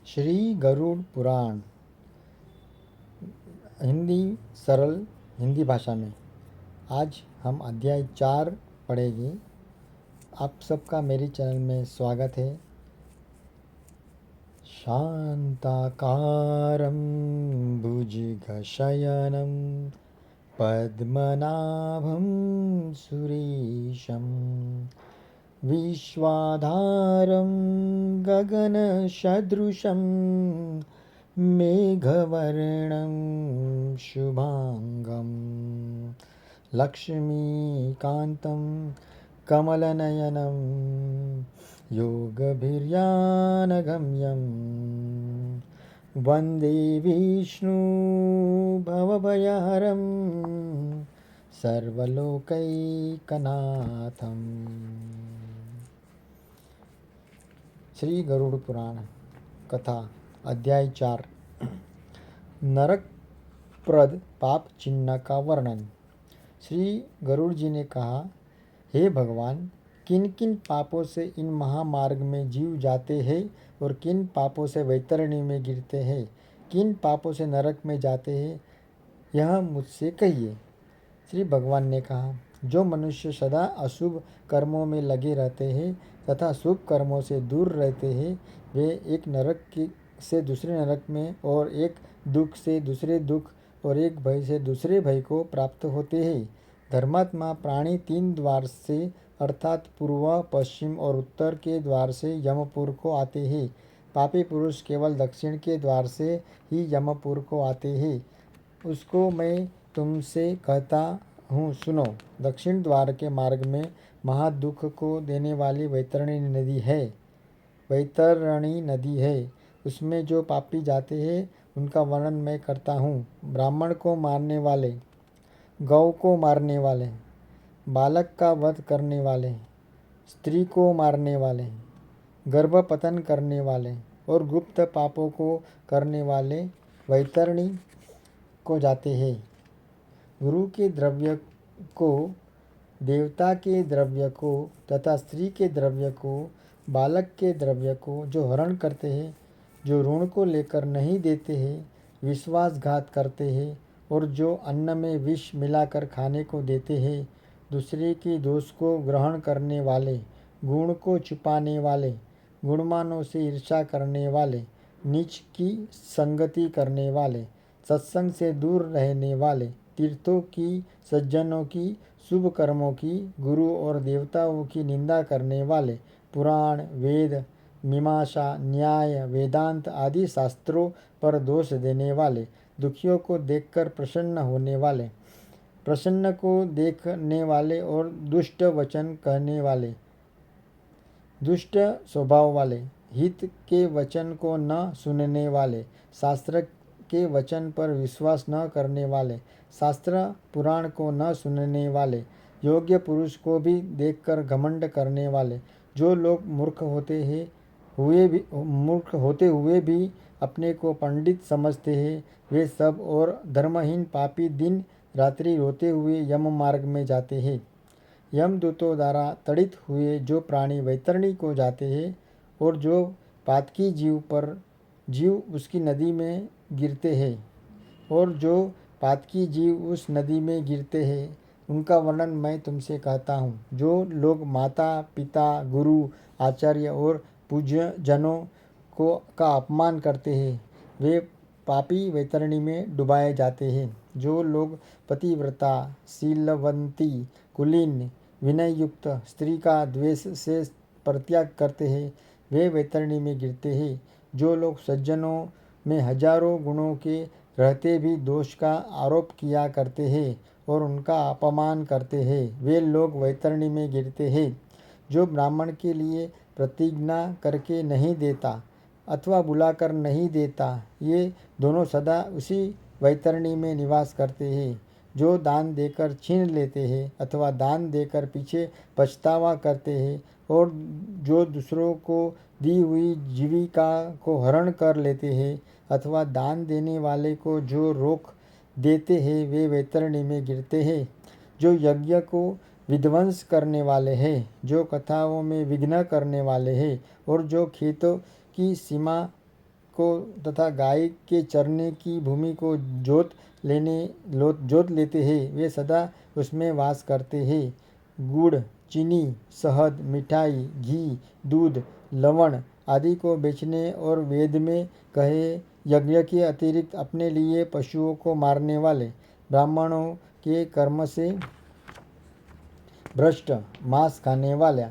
श्री गरुड़ पुराण हिंदी सरल हिंदी भाषा में। आज हम अध्याय 4 पढ़ेंगे। आप सबका मेरे चैनल में स्वागत है। शांताकारं भुजगशयनं पद्मनाभं सुरेशं विश्वाधारं गगनसदृशं मेघवर्णं शुभांगं लक्ष्मीकान्तं कमलनयनं योगभिर्यानगम्यं वन्दे विष्णु भवभयहरं सर्वलोकैकनाथं। श्री गरुड़ पुराण कथा अध्याय 4 नरकप्रद पाप चिन्ह का वर्णन। श्री गरुड़ जी ने कहा, हे भगवान, किन किन पापों से इन महामार्ग में जीव जाते हैं और किन पापों से वैतरणी में गिरते हैं, किन पापों से नरक में जाते हैं, यह मुझसे कहिए। श्री भगवान ने कहा, जो मनुष्य सदा अशुभ कर्मों में लगे रहते हैं तथा शुभ कर्मों से दूर रहते हैं, वे एक नरक से दूसरे नरक में और एक दुख से दूसरे दुख और एक भय से दूसरे भय को प्राप्त होते हैं। धर्मात्मा प्राणी 3 द्वार से अर्थात पूर्व, पश्चिम और उत्तर के द्वार से यमपुर को आते हैं। पापी पुरुष केवल दक्षिण के द्वार से ही यमपुर को आते हैं। उसको मैं तुमसे कहता हूँ, सुनो। दक्षिण द्वार के मार्ग में महादुख को देने वाली वैतरणी नदी है। उसमें जो पापी जाते हैं उनका वर्णन मैं करता हूँ। ब्राह्मण को मारने वाले, गौ को मारने वाले, बालक का वध करने वाले, स्त्री को मारने वाले, गर्भपतन करने वाले और गुप्त पापों को करने वाले वैतरणी को जाते हैं। गुरु के द्रव्य को, देवता के द्रव्य को तथा स्त्री के द्रव्य को, बालक के द्रव्य को जो हरण करते हैं, जो ऋण को लेकर नहीं देते हैं, विश्वासघात करते हैं और जो अन्न में विष मिलाकर खाने को देते हैं, दूसरे के दोष को ग्रहण करने वाले, गुण को छुपाने वाले, गुणमानों से ईर्ष्या करने वाले, नीच की संगति करने वाले, सत्संग से दूर रहने वाले, तीर्थों की, सज्जनों की, शुभ कर्मों की, गुरु और देवताओं की निंदा करने वाले, पुराण, वेद, मीमांसा, न्याय, वेदांत आदि शास्त्रों पर दोष देने वाले, दुखियों को देखकर प्रसन्न होने वाले, प्रसन्न को देखने वाले और दुष्ट वचन कहने वाले, दुष्ट स्वभाव वाले, हित के वचन को न सुनने वाले, शास्त्र के वचन पर विश्वास न करने वाले, शास्त्र पुराण को न सुनने वाले, योग्य पुरुष को भी देखकर घमंड करने वाले, जो लोग मूर्ख होते हुए भी अपने को पंडित समझते हैं, वे सब और धर्महीन पापी दिन रात्रि रोते हुए यम मार्ग में जाते हैं। यमदूतों द्वारा तड़ित हुए जो प्राणी वैतरणी को जाते हैं और जो पातकी जीव उसकी नदी में गिरते हैं और जो पातकी जीव उस नदी में गिरते हैं, उनका वर्णन मैं तुमसे कहता हूँ। जो लोग माता पिता, गुरु, आचार्य और पूज्य जनों का अपमान करते हैं, वे पापी वैतरणी में डुबाए जाते हैं। जो लोग पतिव्रता, शीलवंती, कुलीन, विनय युक्त स्त्री का द्वेष से परित्याग करते हैं, वे वैतरणी में गिरते हैं। जो लोग सज्जनों में हजारों गुणों के रहते भी दोष का आरोप किया करते हैं और उनका अपमान करते हैं, वे लोग वैतरणी में गिरते हैं। जो ब्राह्मण के लिए प्रतिज्ञा करके नहीं देता अथवा बुलाकर नहीं देता, ये दोनों सदा उसी वैतरणी में निवास करते हैं। जो दान देकर छीन लेते हैं अथवा दान देकर पीछे पछतावा करते हैं और जो दूसरों को दी हुई जीविका को हरण कर लेते हैं अथवा दान देने वाले को जो रोक देते हैं, वे वैतरणी में गिरते हैं। जो यज्ञ को विध्वंस करने वाले हैं, जो कथाओं में विघ्न करने वाले हैं और जो खेतों की सीमा को तथा गाय के चरने की भूमि को जोत लेते हैं, वे सदा उसमें वास करते हैं। गुड़, चीनी, शहद, मिठाई, घी, दूध, लवण आदि को बेचने और वेद में कहे यज्ञ के अतिरिक्त अपने लिए पशुओं को मारने वाले, ब्राह्मणों के कर्म से भ्रष्ट, मांस खाने वाला,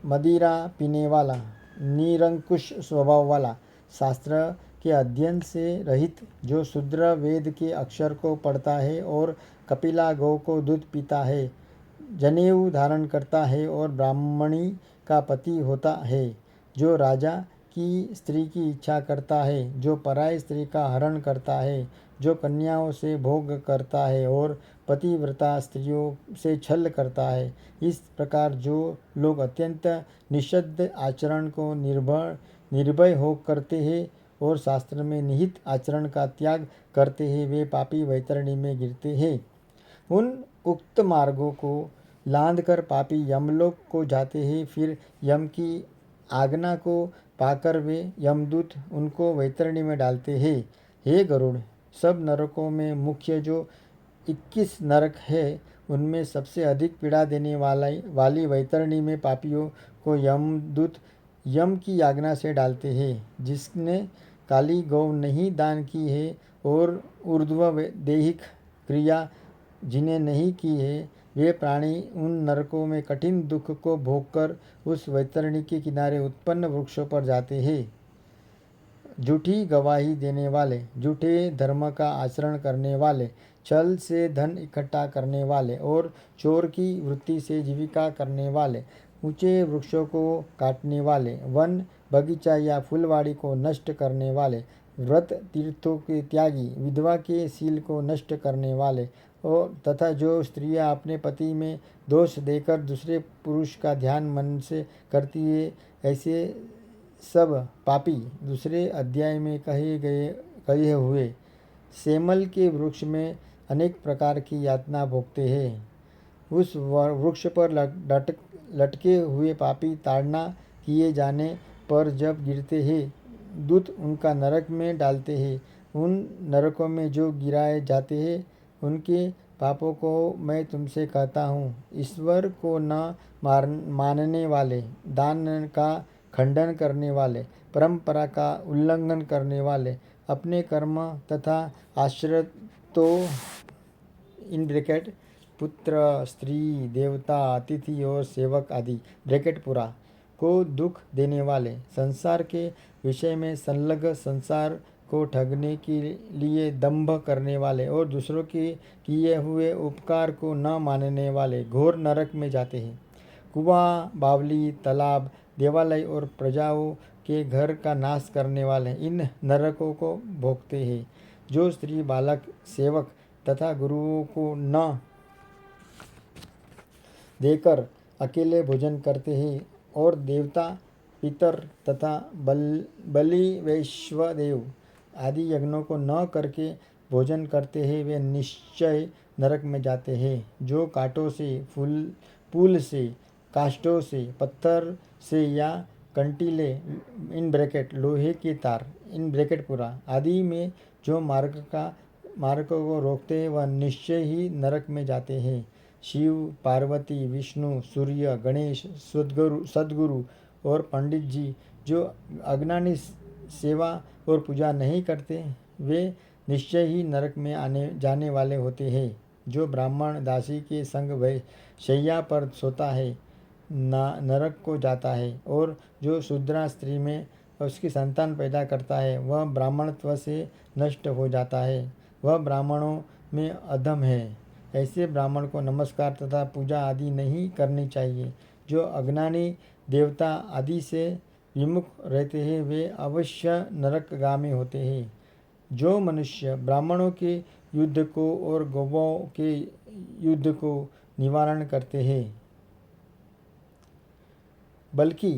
मदिरा पीने वाला, निरंकुश स्वभाव वाला, शास्त्र के अध्ययन से रहित, जो शूद्र वेद के अक्षर को पढ़ता है और कपिला गौ को दूध पीता है, जनेऊ धारण करता है और ब्राह्मणी का पति होता है, जो राजा की स्त्री की इच्छा करता है, जो पराई स्त्री का हरण करता है, जो कन्याओं से भोग करता है और पतिव्रता स्त्रियों से छल करता है। इस प्रकार जो लोग अत्यंत निषिद्ध आचरण को निर्भय हो करते हैं और शास्त्र में निहित आचरण का त्याग करते हैं, वे पापी वैतरणी में गिरते हैं। उन उक्त मार्गों को लांघ कर पापी यमलोक को जाते हैं, फिर यम की आज्ञा को पाकर वे यमदूत उनको वैतरणी में डालते हैं। हे गरुड़, सब नरकों में मुख्य जो 21 नरक है, उनमें सबसे अधिक पीड़ा देने वाली वैतरणी में पापियों को यमदूत यम की आज्ञा से डालते हैं। जिसने काली गौ नहीं दान की है और ऊर्ध्व दैहिक क्रिया जिन्हें नहीं की है, वे प्राणी उन नरकों में कठिन दुख को भोगकर उस वैतरणी के किनारे उत्पन्न वृक्षों पर जाते हैं। झूठी गवाही देने वाले, झूठे धर्म का आचरण करने वाले, छल से धन इकट्ठा करने वाले और चोर की वृत्ति से जीविका करने वाले, ऊंचे वृक्षों को काटने वाले, वन बगीचा या फुलवाड़ी को नष्ट करने वाले, व्रत तीर्थों के त्यागी, विधवा के शील को नष्ट करने वाले और तथा जो स्त्रियां अपने पति में दोष देकर दूसरे पुरुष का ध्यान मन से करती है, ऐसे सब पापी दूसरे अध्याय में कहे हुए सेमल के वृक्ष में अनेक प्रकार की यातना भोगते हैं। उस वृक्ष पर लटके हुए पापी ताड़ना किए जाने पर जब गिरते हैं, दूत उनका नरक में डालते हैं। उन नरकों में जो गिराए जाते हैं, उनके पापों को मैं तुमसे कहता हूँ। ईश्वर को न मानने वाले, दान का खंडन करने वाले, परंपरा का उल्लंघन करने वाले, अपने कर्म तथा आश्रितों पुत्र, स्त्री, देवता, अतिथि और सेवक आदि पूरा को दुख देने वाले, संसार के विषय में संलग्न, संसार को ठगने के लिए दंभ करने वाले और दूसरों के किए हुए उपकार को न मानने वाले घोर नरक में जाते हैं। कुआं, बावली, तालाब, देवालय और प्रजाओं के घर का नाश करने वाले इन नरकों को भोगते हैं। जो स्त्री, बालक, सेवक तथा गुरुओं को न देकर अकेले भोजन करते हैं और देवता, पितर तथा बलि, वैश्वदेव आदि यज्ञों को न करके भोजन करते हैं, वे निश्चय नरक में जाते हैं। जो कांटों से, पुल से, काष्ठों से, पत्थर से या कंटीले लोहे के तार पूरा आदि में जो मार्ग को रोकते हैं, वह निश्चय ही नरक में जाते हैं। शिव, पार्वती, विष्णु, सूर्य, गणेश, सद्गुरु और पंडित जी जो अज्ञानी सेवा और पूजा नहीं करते, वे निश्चय ही नरक में जाने वाले होते हैं। जो ब्राह्मण दासी के संग शैया पर सोता है, नरक को जाता है, और जो शूद्रा स्त्री में उसकी संतान पैदा करता है, वह ब्राह्मणत्व से नष्ट हो जाता है, वह ब्राह्मणों में अधम है। ऐसे ब्राह्मण को नमस्कार तथा पूजा आदि नहीं करनी चाहिए। जो अज्ञानी देवता आदि से विमुख रहते हैं, वे अवश्य नरकगामी होते हैं। जो मनुष्य ब्राह्मणों के युद्ध को और गौओं के युद्ध को निवारण करते हैं, बल्कि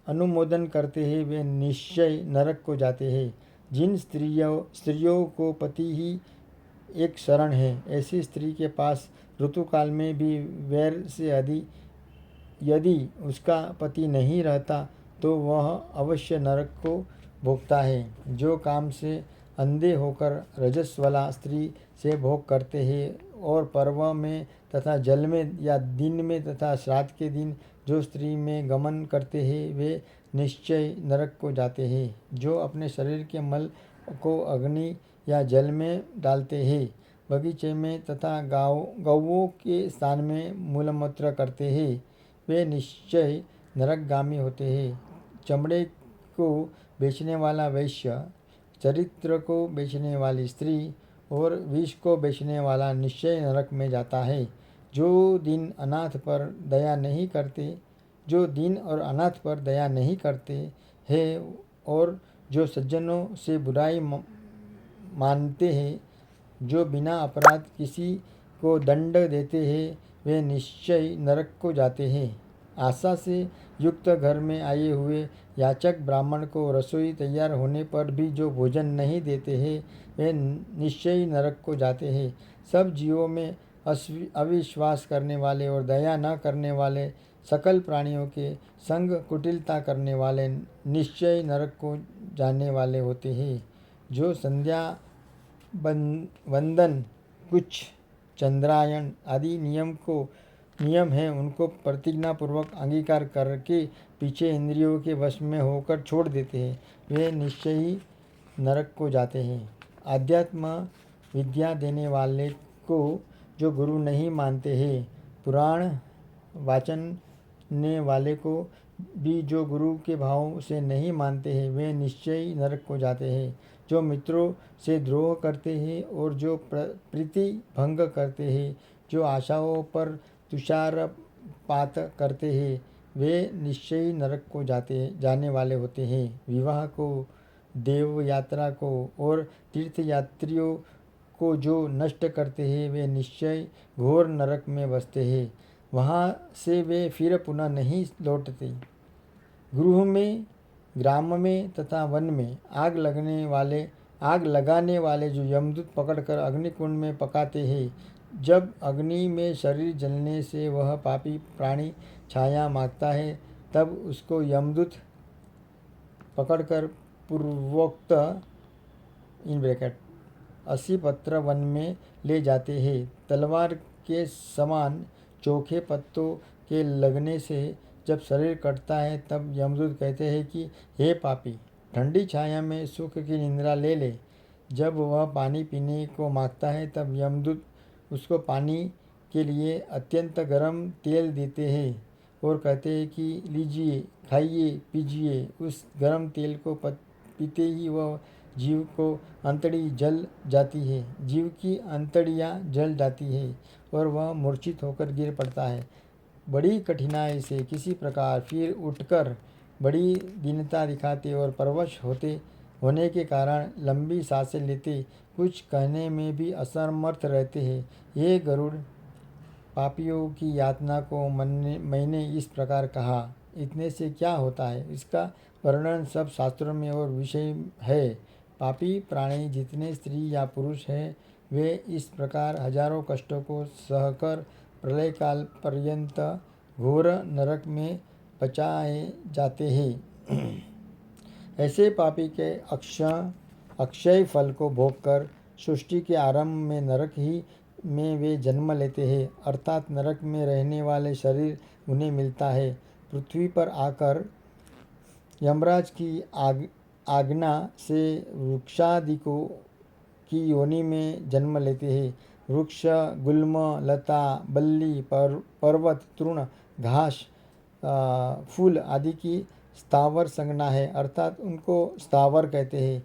अनुमोदन करते हैं, वे निश्चय नरक को जाते हैं। जिन स्त्रियों को पति ही एक शरण है, ऐसी स्त्री के पास ऋतुकाल में भी वैर से यदि उसका पति नहीं रहता, तो वह अवश्य नरक को भोगता है। जो काम से अंधे होकर रजस वाला स्त्री से भोग करते हैं और पर्व में तथा जल में या दिन में तथा श्राद्ध के दिन जो स्त्री में गमन करते हैं वे निश्चय नरक को जाते हैं। जो अपने शरीर के मल को अग्नि या जल में डालते हैं, बगीचे में तथा गौओं के स्थान में मूलमूत्र करते हैं, वे निश्चय नरकगामी होते हैं। चमड़े को बेचने वाला वैश्य, चरित्र को बेचने वाली स्त्री और विष को बेचने वाला निश्चय नरक में जाता है। जो दिन और अनाथ पर दया नहीं करते हैं और जो सज्जनों से बुराई मानते हैं, जो बिना अपराध किसी को दंड देते हैं, वे निश्चय नरक को जाते हैं। आशा से युक्त घर में आए हुए याचक ब्राह्मण को रसोई तैयार होने पर भी जो भोजन नहीं देते हैं, वे निश्चय नरक को जाते हैं। सब जीवों में अविश्वास करने वाले और दया न करने वाले, सकल प्राणियों के संग कुटिलता करने वाले निश्चय नरक को जाने वाले होते हैं। जो संध्या वंदन, कुछ, चंद्रायण आदि नियम है उनको प्रतिज्ञापूर्वक अंगीकार करके पीछे इंद्रियों के वश में होकर छोड़ देते हैं, वे निश्चय ही नरक को जाते हैं। आध्यात्म विद्या देने वाले को जो गुरु नहीं मानते हैं, पुराण वाचने वाले को भी जो गुरु के भाव से नहीं मानते हैं, वे निश्चय नरक को जाते हैं। जो मित्रों से द्रोह करते हैं और जो प्रीति भंग करते हैं, जो आशाओं पर तुषारपात करते हैं, वे निश्चय नरक को जाने वाले होते हैं। विवाह को, देव यात्रा को और तीर्थयात्रियों को जो नष्ट करते हैं, वे निश्चय घोर नरक में बसते हैं। वहाँ से वे फिर पुनः नहीं लौटते। गृह में, ग्राम में तथा वन में आग लगाने वाले जो यमदूत पकड़कर अग्निकुंड में पकाते हैं, जब अग्नि में शरीर जलने से वह पापी प्राणी छाया मांगता है, तब उसको यमदूत पकड़कर पूर्वोक्त असीपत्र वन में ले जाते हैं। तलवार के समान चोखे पत्तों के लगने से जब शरीर कटता है, तब यमदूत कहते हैं कि हे पापी, ठंडी छाया में सुख की निंद्रा ले ले। जब वह पानी पीने को मांगता है, तब यमदूत उसको पानी के लिए अत्यंत गर्म तेल देते हैं और कहते हैं कि लीजिए, खाइए, पीजिए। उस गर्म तेल को पीते ही वह जीव को अंतड़ी जल जाती है, जीव की अंतड़ियाँ जल जाती है और वह मूर्छित होकर गिर पड़ता है। बड़ी कठिनाई से किसी प्रकार फिर उठकर बड़ी दीनता दिखाते और परवश होने के कारण लंबी सांसें लेते, कुछ कहने में भी असमर्थ रहते हैं। ये गरुड़, पापियों की यातना को मैंने इस प्रकार कहा। इतने से क्या होता है, इसका वर्णन सब शास्त्रों में और विषय है। पापी प्राणी जितने स्त्री या पुरुष हैं, वे इस प्रकार हजारों कष्टों को सहकर प्रलय काल पर्यंत घोर नरक में पचाए जाते हैं। ऐसे पापी के अक्षय फल को भोगकर सृष्टि के आरंभ में नरक ही में वे जन्म लेते हैं, अर्थात नरक में रहने वाले शरीर उन्हें मिलता है। पृथ्वी पर आकर यमराज की आज्ञा से वृक्षादिकों की योनि में जन्म लेते हैं। वृक्ष, गुल्म, लता, बल्ली, पर्वत, तृण, घास, फूल आदि की स्थावर संज्ञा है, अर्थात उनको स्थावर कहते हैं।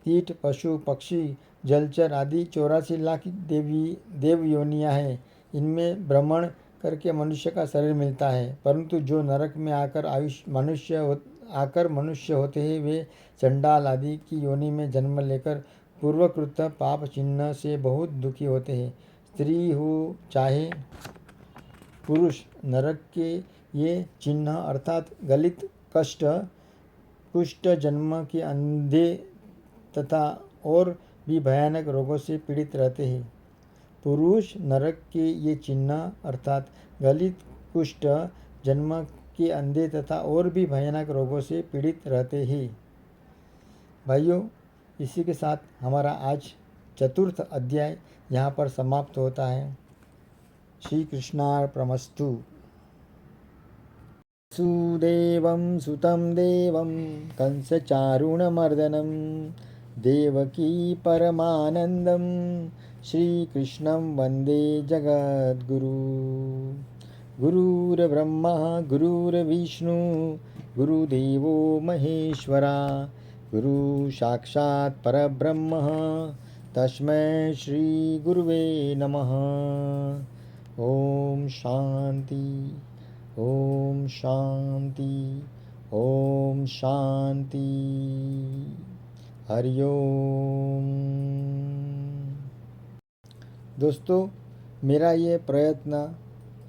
कीट, पशु, पक्षी, जलचर आदि 84 लाख देव योनियाँ हैं। इनमें भ्रमण करके मनुष्य का शरीर मिलता है, परंतु जो नरक में आकर मनुष्य होते हैं, वे चंडाल आदि की योनि में जन्म लेकर पूर्वकृत पाप चिन्ह से बहुत दुखी होते हैं। स्त्री हो चाहे पुरुष, नरक के ये चिन्ह अर्थात गलित, कष्ट, कुष्ठ, जन्म के अंधे तथा और भी भयानक रोगों से पीड़ित रहते हैं। पुरुष नरक के ये चिन्ह अर्थात गलित, कुष्ठ, जन्म के अंधे तथा और भी भयानक रोगों से पीड़ित रहते हैं। भाइयों, इसी के साथ हमारा आज चतुर्थ अध्याय यहाँ पर समाप्त होता है। श्री कृष्णार्पणमस्तु। सुदेवं सुतं देवं कंसचारुणमर्दनं देवकी परमानन्दं श्रीकृष्णं वन्दे जगद्गुरु। गुरुर्ब्रह्मा गुरुर्विष्णु गुरुदेवो महेश्वरा गुरु साक्षात् परब्रह्म तस्मै श्री गुरुवे नमः। ओम शांति, ओम शांति, ओम शांति। हरि ओम। दोस्तों, मेरा ये प्रयत्न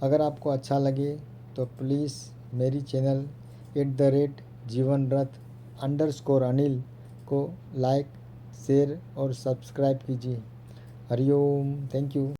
अगर आपको अच्छा लगे तो प्लीज़ मेरी चैनल @जीवनरथ_अनिल को लाइक, शेयर और सब्सक्राइब कीजिए। हरि ओम। Thank you.